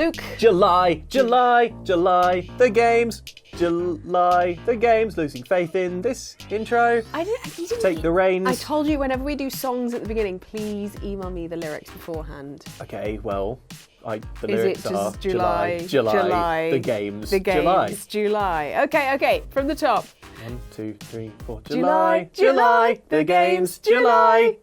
Luke. July, July, July, the games. July, the games. Losing faith in this intro. You didn't Take the reins. I told you whenever we do songs at the beginning, please email me the lyrics beforehand. Okay, well, the Is lyrics it just are July, the games, the games, July. Okay, from the top. 1, 2, 3, 4. July, July, the games, July.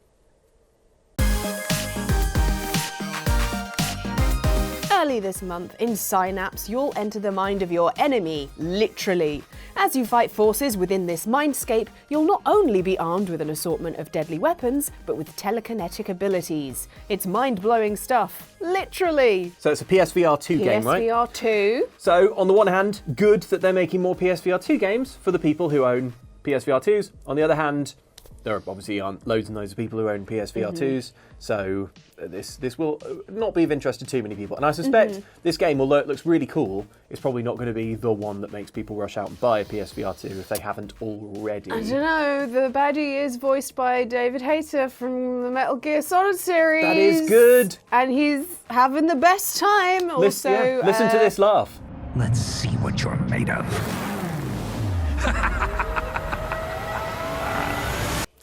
Early this month, in Synapse, you'll enter the mind of your enemy, literally. As you fight forces within this mindscape, you'll not only be armed with an assortment of deadly weapons, but with telekinetic abilities. It's mind-blowing stuff, literally. So it's a PSVR 2 game, right? PSVR 2. So, on the one hand, good that they're making more PSVR 2 games for the people who own PSVR 2s. On the other hand, there obviously aren't loads and loads of people who own PSVR 2s, so this will not be of interest to too many people. And I suspect this game, although it looks really cool, is probably not going to be the one that makes people rush out and buy a PSVR 2 if they haven't already. I don't know, the baddie is voiced by David Hayter from the Metal Gear Solid series. That is good. And he's having the best time. Also, listen to this laugh. Let's see what you're made of.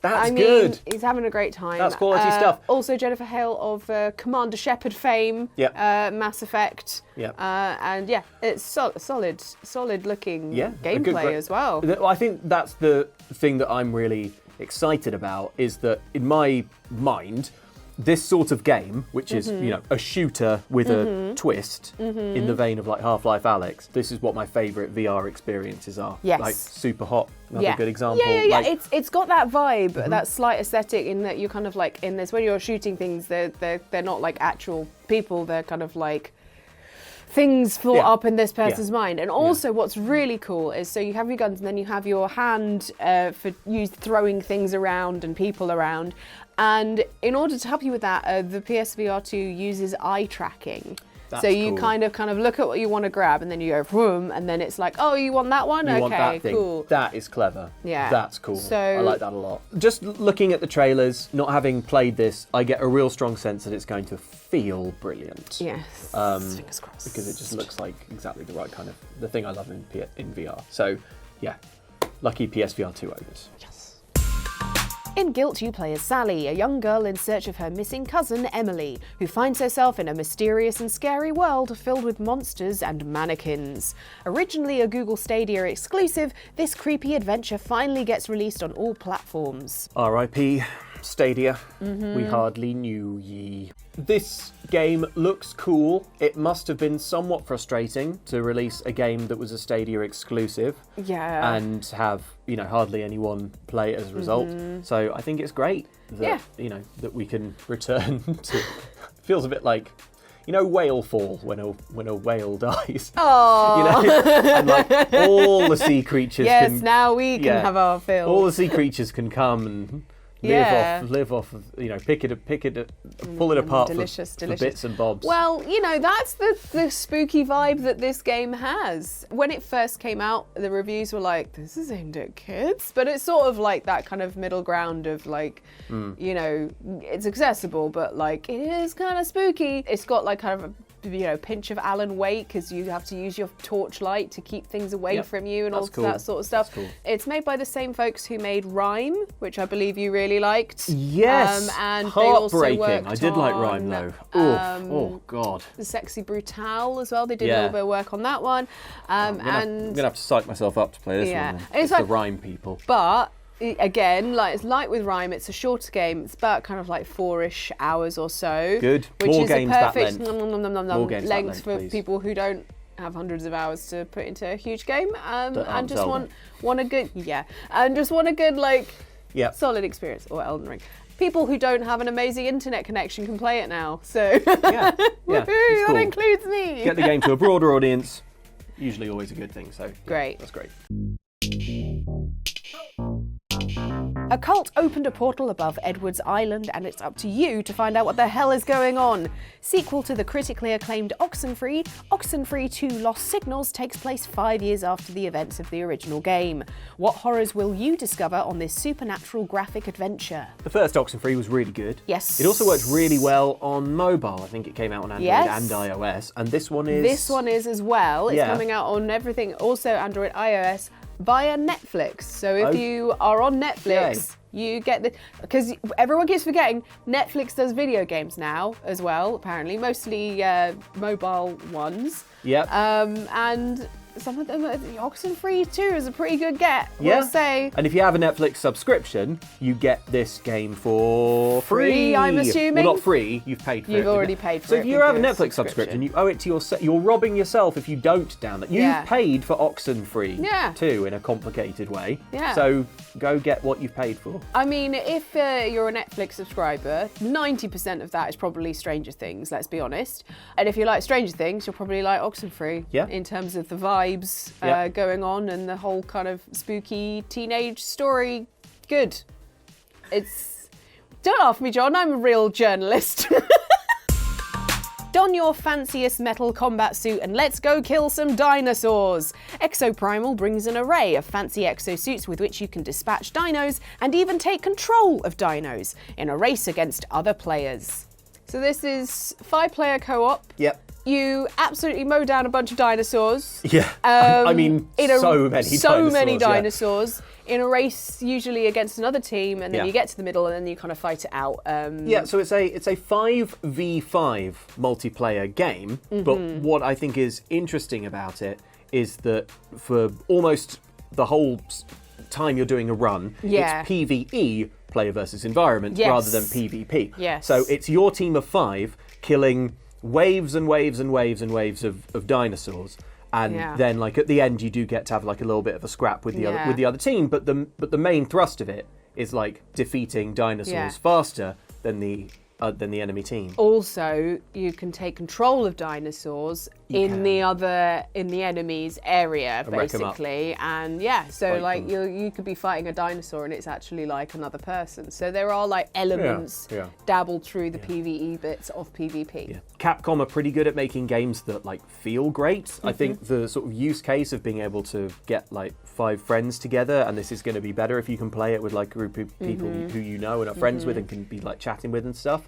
That's good. He's having a great time. That's quality stuff. Also, Jennifer Hale of Commander Shepard fame, Mass Effect, and it's solid looking gameplay as well. I think that's the thing that I'm really excited about, is that in my mind, this sort of game, which is a shooter with a twist in the vein of like Half-Life Alyx, this is what my favourite VR experiences are. Yes. Like Super Hot, another good example. Yeah. It's got that vibe, that slight aesthetic in that you're kind of like in this, when you're shooting things, they're not like actual people, they're kind of like things thought up in this person's mind. And also what's really cool is, so you have your guns and then you have your hand for throwing things around and people around. And in order to help you with that, the PSVR 2 uses eye tracking. So you cool. kind of look at what you want to grab, and then you go vroom, and then it's like, oh, you want that one? You okay, want that thing. Cool. That is clever. Yeah. That's cool. So, I like that a lot. Just looking at the trailers, not having played this, I get a real strong sense that it's going to feel brilliant. Yes. Fingers crossed. Because it just looks like exactly the right kind of the thing I love in VR. So, yeah, lucky PSVR 2 owners. Yes. In Guilt, you play as Sally, a young girl in search of her missing cousin, Emily, who finds herself in a mysterious and scary world filled with monsters and mannequins. Originally a Google Stadia exclusive, this creepy adventure finally gets released on all platforms. R.I.P. Stadia. We hardly knew ye. This game looks cool. It must have been somewhat frustrating to release a game that was a Stadia exclusive. Yeah. And have, hardly anyone play it as a result. So I think it's great that, that we can return to... Feels a bit like... whale fall when a whale dies. Oh, and like all the sea creatures yes, can... now we can have our fill. All the sea creatures can come and live off of, pull it apart delicious. for bits and bobs. Well, that's the spooky vibe that this game has. When it first came out, the reviews were like, this is aimed at kids, but it's sort of like that kind of middle ground of like, it's accessible, but like it is kind of spooky. It's got like kind of a pinch of Alan Wake, because you have to use your torchlight to keep things away from you and all that sort of stuff. Cool. It's made by the same folks who made Rime, which I believe you really liked. Yes, and heartbreaking. They also I did like Rime though. Oh God. The Sexy Brutale as well. They did a little bit of work on that one. I'm gonna have to psych myself up to play this one. Then. It's the Rime people. But again, like with Rime, it's a shorter game. It's about kind of like 4-ish hours or so. Good. Which More is games a perfect that length for please. people who don't have hundreds of hours to put into a huge game, and just want a good solid experience. Or Elden Ring. People who don't have an amazing internet connection can play it now. So woohoo, that cool. includes me. Get the game to a broader audience. Usually, always a good thing. So great. That's great. A cult opened a portal above Edward's Island, and it's up to you to find out what the hell is going on. Sequel to the critically acclaimed Oxenfree 2 Lost Signals takes place 5 years after the events of the original game. What horrors will you discover on this supernatural graphic adventure? The first Oxenfree was really good. Yes. It also worked really well on mobile. I think it came out on Android and iOS. And this one is... This one is as well. It's coming out on everything, also Android, iOS, via Netflix. So if you are on Netflix, you get the... Because everyone keeps forgetting, Netflix does video games now as well, apparently. Mostly mobile ones. Yep. And some of them, Oxenfree 2 is a pretty good get, we'll say. And if you have a Netflix subscription, you get this game for free. I'm assuming? Well, not free, you've paid for it. You've already paid for it. So if you have a Netflix subscription, you owe it to yourself. You're robbing yourself if you don't download. You've paid for Oxenfree 2 in a complicated way. Yeah. So go get what you've paid for. I mean, if you're a Netflix subscriber, 90% of that is probably Stranger Things, let's be honest. And if you like Stranger Things, you'll probably like Oxenfree in terms of the vibes going on and the whole kind of spooky teenage story. Good. It's... Don't laugh at me, John, I'm a real journalist. Don your fanciest metal combat suit and let's go kill some dinosaurs! EXO Primal brings an array of fancy exosuits with which you can dispatch dinos and even take control of dinos in a race against other players. So this is 5-player co-op. Yep. You absolutely mow down a bunch of dinosaurs. Yeah. I mean, so many dinosaurs. In a race, usually against another team, and then you get to the middle, and then you kind of fight it out. So it's a 5v5 multiplayer game. But what I think is interesting about it is that for almost the whole time you're doing a run, it's PvE, player versus environment, rather than PvP. Yes. So it's your team of 5 killing waves and waves and waves and waves of dinosaurs. And then, like at the end, you do get to have like a little bit of a scrap with the other team. But the main thrust of it is like defeating dinosaurs faster than the enemy team. Also, you can take control of dinosaurs in the enemy's area, basically. And so like you could be fighting a dinosaur and it's actually like another person. So there are like elements dabbled through the PvE bits of PvP. Yeah. Capcom are pretty good at making games that like feel great. I think the sort of use case of being able to get like 5 friends together, and this is going to be better if you can play it with like a group of people who you know and are friends with and can be like chatting with and stuff.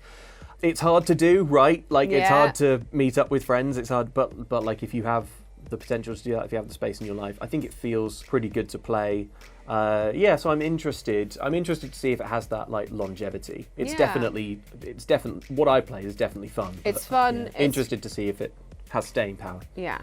It's hard to do, right? Like it's hard to meet up with friends. It's hard, but like if you have the potential to do that, if you have the space in your life, I think it feels pretty good to play. So I'm interested. I'm interested to see if it has that like longevity. It's definitely what I play is definitely fun. It's fun. Yeah, interested to see if it has staying power. Yeah.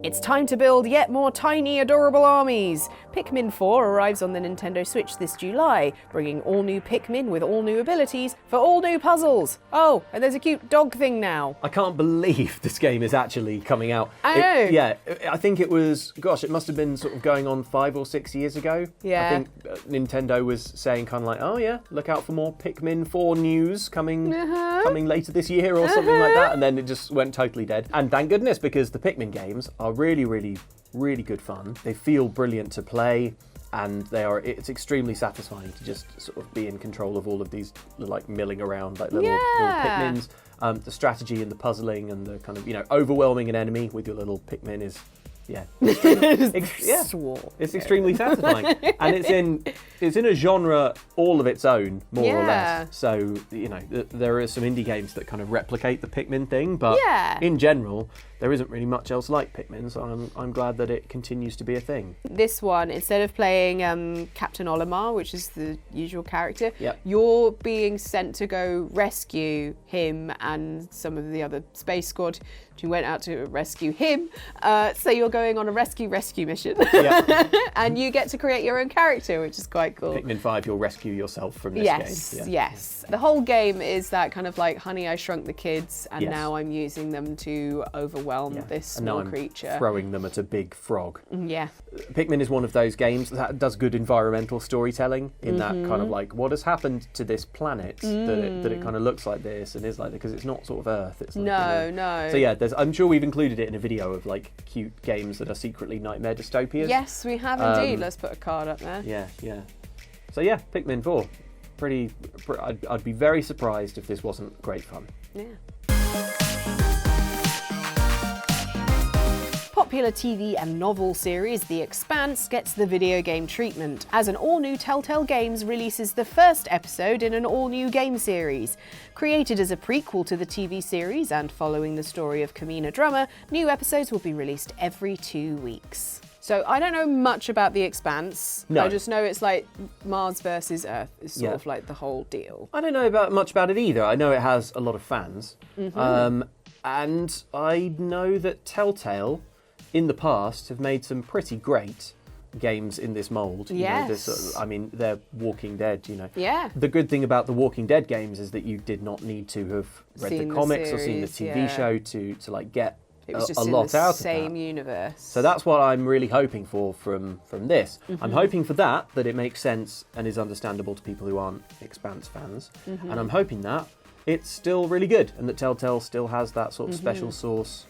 It's time to build yet more tiny, adorable armies. Pikmin 4 arrives on the Nintendo Switch this July, bringing all new Pikmin with all new abilities for all new puzzles. Oh, and there's a cute dog thing now. I can't believe this game is actually coming out. I know. Yeah, I think it was, it must have been sort of going on 5 or 6 years ago. Yeah. I think Nintendo was saying kind of like, oh yeah, look out for more Pikmin 4 news coming later this year or something like that. And then it just went totally dead. And thank goodness, because the Pikmin games are really, really, really good fun. They feel brilliant to play, and it's extremely satisfying to just sort of be in control of all of these like milling around like little Pikmins. The strategy and the puzzling and the kind of overwhelming an enemy with your little Pikmin is it's extremely satisfying, and it's in a genre all of its own, more or less. So there are some indie games that kind of replicate the Pikmin thing, but in general there isn't really much else like Pikmin, so I'm glad that it continues to be a thing. This one, instead of playing Captain Olimar, which is the usual character, you're being sent to go rescue him and some of the other Space Squad who went out to rescue him. So you're going on a rescue mission. And you get to create your own character, which is quite cool. Pikmin 5, you'll rescue yourself from this game. Yes. The whole game is that kind of like, honey, I shrunk the kids, and now I'm using them to overwhelm overwhelm this And now small I'm creature. throwing them at a big frog. Yeah. Pikmin is one of those games that does good environmental storytelling in that kind of like, what has happened to this planet that it kind of looks like this and is like, because it's not sort of Earth. It's like, No. So yeah, I'm sure we've included it in a video of like cute games that are secretly nightmare dystopias. Yes, we have indeed. Let's put a card up there. Yeah. So yeah, Pikmin 4. I'd be very surprised if this wasn't great fun. Yeah. Popular TV and novel series The Expanse gets the video game treatment, as an all-new Telltale Games releases the first episode in an all-new game series. Created as a prequel to the TV series and following the story of Kamina Drummer, new episodes will be released every 2 weeks. So I don't know much about The Expanse. No. I just know it's like Mars versus Earth is sort of like the whole deal. I don't know much about it either. I know it has a lot of fans. And I know that Telltale, in the past, have made some pretty great games in this mould. Yes. They're Walking Dead, Yeah. The good thing about the Walking Dead games is that you did not need to have read Seen the the comics or seen the series, TV yeah. show to like get It was just a in lot the out same of that. universe. So that's what I'm really hoping for from this. I'm hoping for that it makes sense and is understandable to people who aren't Expanse fans. And I'm hoping that it's still really good and that Telltale still has that sort of special sauce.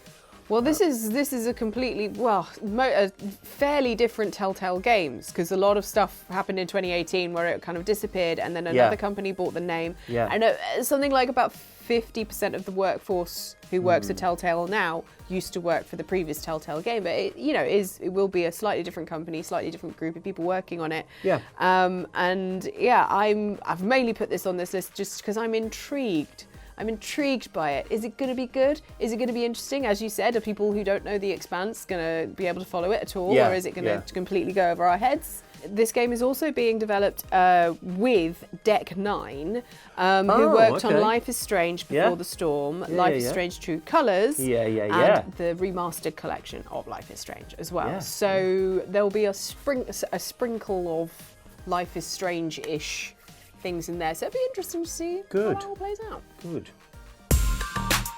Well, this is a completely, a fairly different Telltale Games, because a lot of stuff happened in 2018 where it kind of disappeared and then another company bought the name. Yeah. And something like about 50% of the workforce who works at Telltale now used to work for the previous Telltale game, but it will be a slightly different company, slightly different group of people working on it. Yeah. I've mainly put this on this list just because I'm intrigued. I'm intrigued by it. Is it going to be good? Is it going to be interesting? As you said, are people who don't know The Expanse going to be able to follow it at all? Yeah, Or is it going to completely go over our heads? This game is also being developed with Deck 9, who worked on Life is Strange Before the Storm, Life is Strange True Colours, and the remastered collection of Life is Strange as well. Yeah, So there'll be a sprinkle of Life is Strange-ish things in there, so it'll be interesting to see how it all plays out. Good.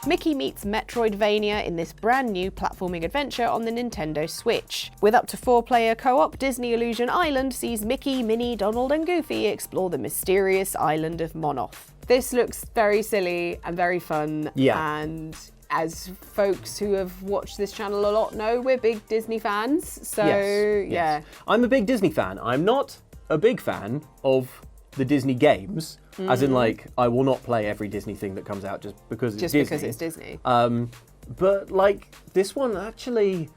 Mickey meets Metroidvania in this brand new platforming adventure on the Nintendo Switch. With up to 4-player co-op, Disney Illusion Island sees Mickey, Minnie, Donald and Goofy explore the mysterious island of Monoth. This looks very silly and very fun, and as folks who have watched this channel a lot know, we're big Disney fans, so yes. I'm a big Disney fan. I'm not a big fan of the Disney games, as in like I will not play every Disney thing that comes out just because it's Disney. Because it's Disney. But like this one actually,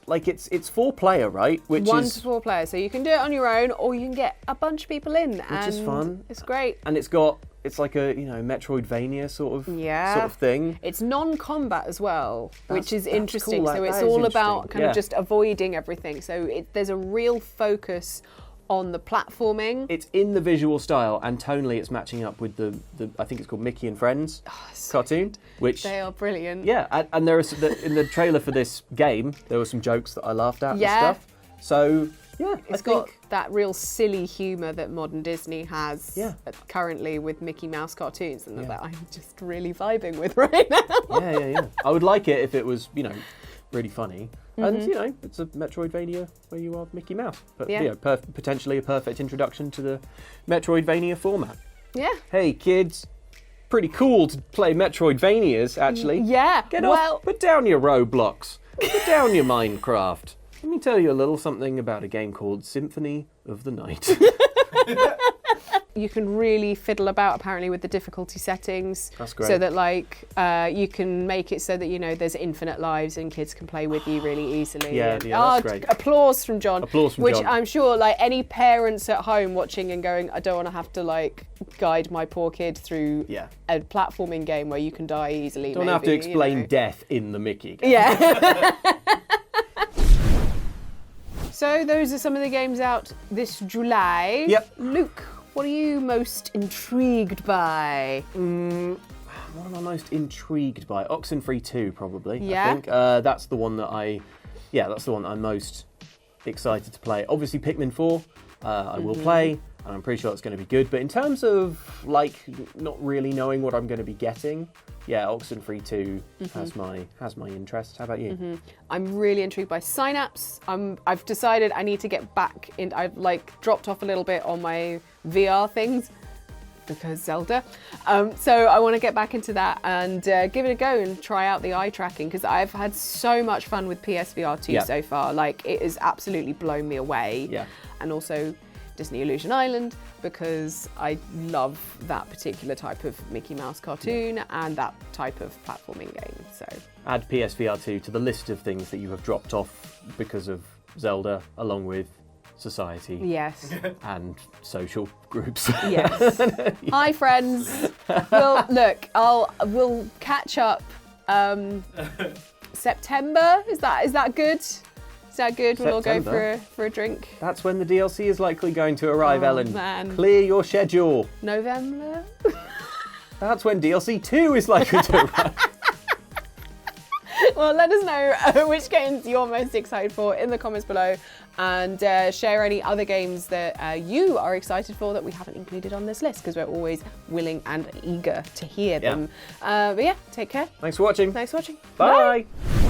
like it's 4-player, right? Which 1 is to 4 players, so you can do it on your own, or you can get a bunch of people in, which is fun. It's great, and it's like a Metroidvania sort of thing. It's non-combat as well, which is that's interesting. cool. So it's That is all about interesting. kind of just avoiding everything. So there's a real focus on the platforming. It's in the visual style, and tonally it's matching up with the I think it's called Mickey and Friends cartoon, which they are brilliant. Yeah, and there is in the trailer for this game there were some jokes that I laughed at and Yeah. stuff. So yeah, It's got that real silly humour that modern Disney has currently with Mickey Mouse cartoons, and that I'm just really vibing with right now. Yeah. I would like it if it was, really funny. And, it's a Metroidvania where you are Mickey Mouse. But, potentially a perfect introduction to the Metroidvania format. Yeah. Hey, kids. Pretty cool to play Metroidvanias, actually. Yeah. Get off. Put down your Roblox. Put down your Minecraft. Let me tell you a little something about a game called Symphony of the Night. You can really fiddle about apparently with the difficulty settings. That's great. So that you can make it so that there's infinite lives and kids can play with you really easily. Yeah, that's great. Applause from John. Applause from which John. I'm sure any parents at home watching and going, I don't want to have to guide my poor kid through a platforming game where you can die easily. Don't have to explain death in the Mickey game. Yeah. So those are some of the games out this July. Yep. Luke, what are you most intrigued by? What am I most intrigued by? Oxenfree 2, probably. Yeah. I think that's the one that I'm most excited to play. Obviously, Pikmin 4, I will play. and I'm pretty sure it's going to be good. But in terms of like not really knowing what I'm going to be getting, yeah, Oxenfree 2 has my interest. How about you? I'm really intrigued by Synapse. I've decided I need to get back in. I've like dropped off a little bit on my VR things because Zelda. So I want to get back into that and give it a go and try out the eye tracking, because I've had so much fun with PSVR 2 so far. Like, it has absolutely blown me away. Yeah. And also Disney Illusion Island, because I love that particular type of Mickey Mouse cartoon and that type of platforming game. So Add PSVR 2 to the list of things that you have dropped off because of Zelda, along with society. yes. And social groups. Yes. Hi, friends. We'll catch up. September, is that good? Is that good? We'll all go for a drink. That's when the DLC is likely going to arrive, Ellen. Man. Clear your schedule. November. That's when DLC 2 is likely to arrive. Well, let us know which games you're most excited for in the comments below, and share any other games that you are excited for that we haven't included on this list, because we're always willing and eager to hear them. But yeah, take care. Thanks for watching. Thanks for watching. Bye. Bye.